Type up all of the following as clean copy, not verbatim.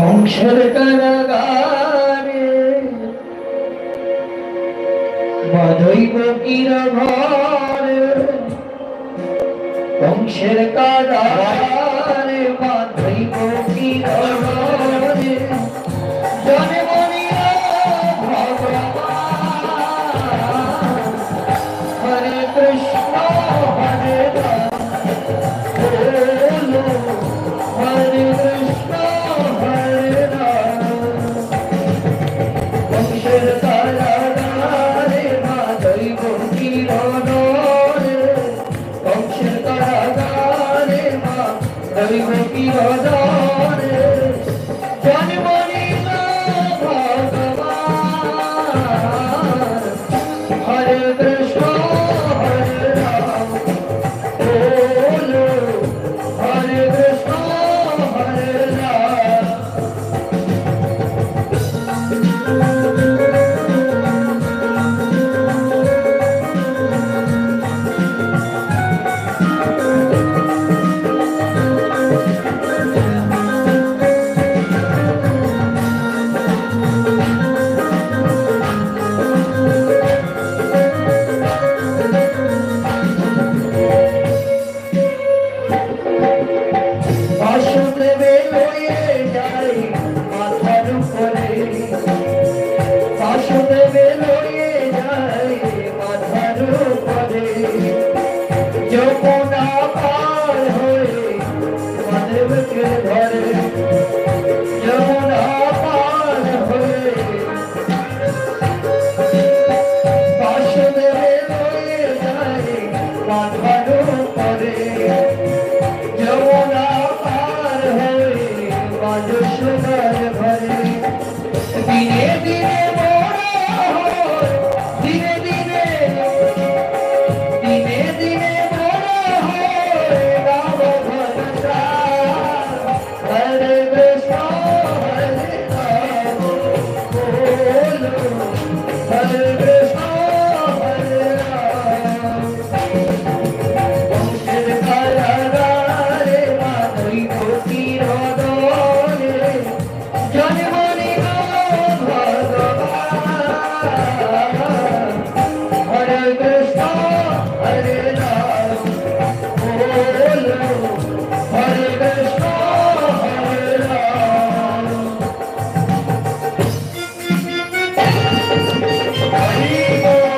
কংসের কারাগারে বাঁধইব কির ঘরে, কংসের কারাগারে বাঁধইব কির ঘরে, জনে মনিয়া ভগবান হরে কৃষ্ণ হরে রাম, হরে কৃষ্ণ হরে রাম। কংসের কারাগারে বাঁধইব কির ঘরে, কংসের কারাগারে বাঁধইব কির ঘরে, জনে মনিয়া ভগবান হরে কৃষ্ণ হরে রাম, হরে কৃষ্ণ হরে রাম। বাসুদেবে লয়ে যাই মাথার উপরে, বাসুদেবে লয়ে যাই মাথার উপরে, যমুনা পার হয়ে মাধবকে ধরে, যমুনা পার হয়ে বাসুদেবে লয়ে যাই মাথার উপরে, যমুনা পার হয়ে বাজসোনার ঘরে, দিনে দিনে বড় হয়, দিনে দিনে দিনে দিনে বড় হয় রাম ভজতা, হরে কৃষ্ণ হরে রাম, হরে কৃষ্ণ হরে রাম। কংসের কারাগারে বাঁধইব কির ঘরে, জনে মনিয়া ভগবান হরে কৃষ্ণ হরে রাম, হরে কৃষ্ণ হরে রাম। হরি বল।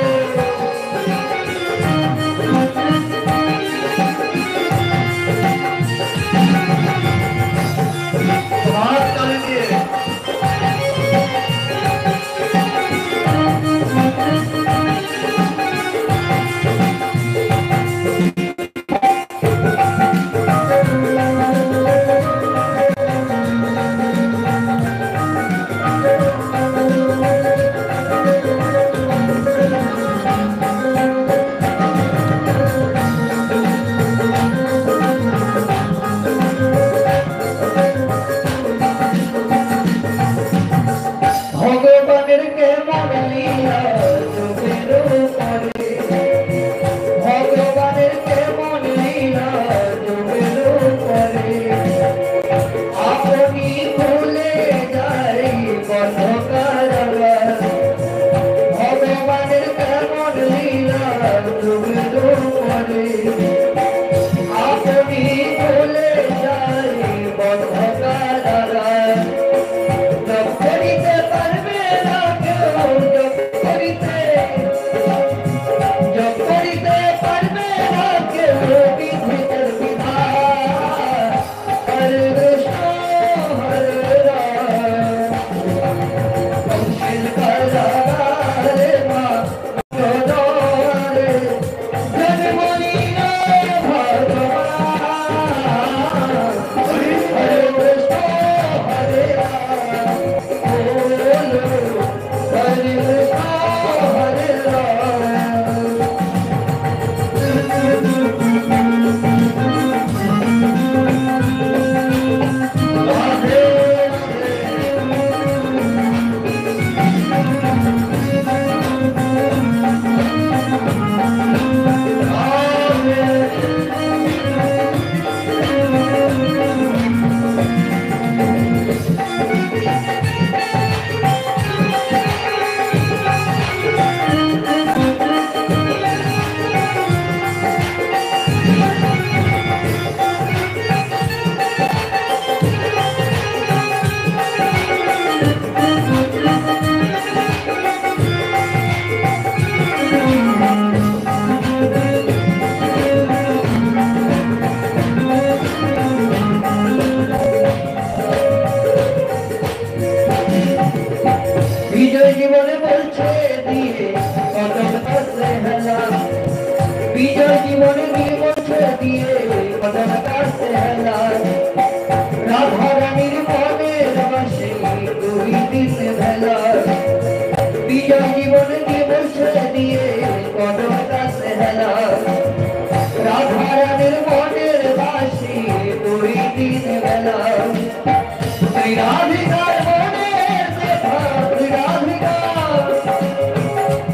রাধিকার মনের কথা, শ্রী রাধিকা,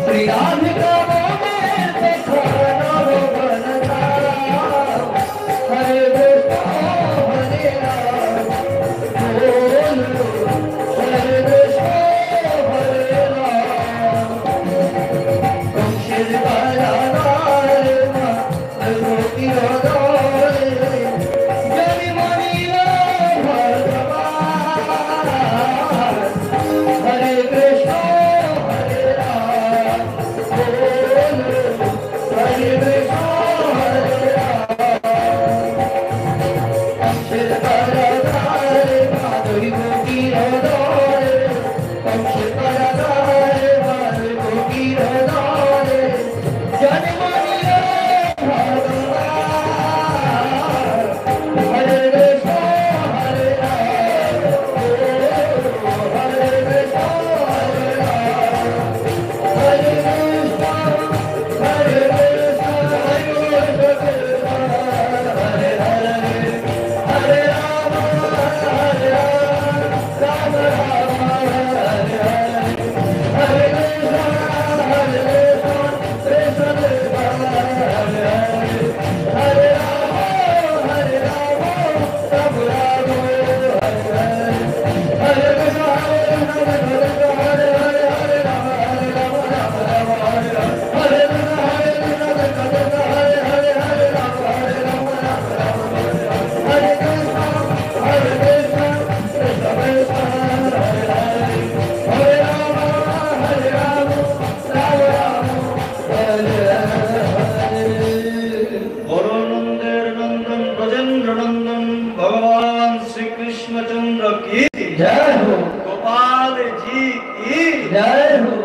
শ্রী রাধিকা মনের কথা নববনতা। হরে কৃষ্ণ হরে রাম, হরে কৃষ্ণ হরে রাম। কংসের কারাগারে মা গোপীর দলে জনি মনিল ভগবান। হরে কৃষ্ণ হরে রাম, হরে কৃষ্ণ হরে রাম। কংসের কারাগারে মা গোপীর দলে, কংসের কারাগারে মা গোপীর দলে জনি মনিল ভগবান। হরে কৃষ্ণ হরে রাম, হরে কৃষ্ণ হরে রাম, হরে কৃষ্ণ হরে কৃষ্ণ, হরে কৃষ্ণ হরে হরে, হরে রাম হরে রাম, রাম রাম হরে হরে, হরে কৃষ্ণ হরে কৃষ্ণ, কৃষ্ণ কৃষ্ণ হরে হরে, হরে রাম হরে রাম, রাম রাম হরে হরে, হরে কৃষ্ণ হরে কৃষ্ণ, কৃষ্ণ কৃষ্ণ হরে হরে, হরে রাম রাম রাম রাম হরে রাম, হরে কৃষ্ণ হরে কৃষ্ণ, কৃষ্ণ কৃষ্ণ হরে হরে, হরে রাম রাম রাম রাম হরে রাম, হরে কৃষ্ণ হরে কৃষ্ণ, কৃষ্ণ কৃষ্ণ হরে হরে, হরে রাম হরে রাম, রাম রাম হরে হরে। গৌরানন্দের নন্দন ব্রজেন্দ্র নন্দন ভগবান শ্রীকৃষ্ণচন্দ্র কি জয় হো, গোপাল জি কি জয় হো।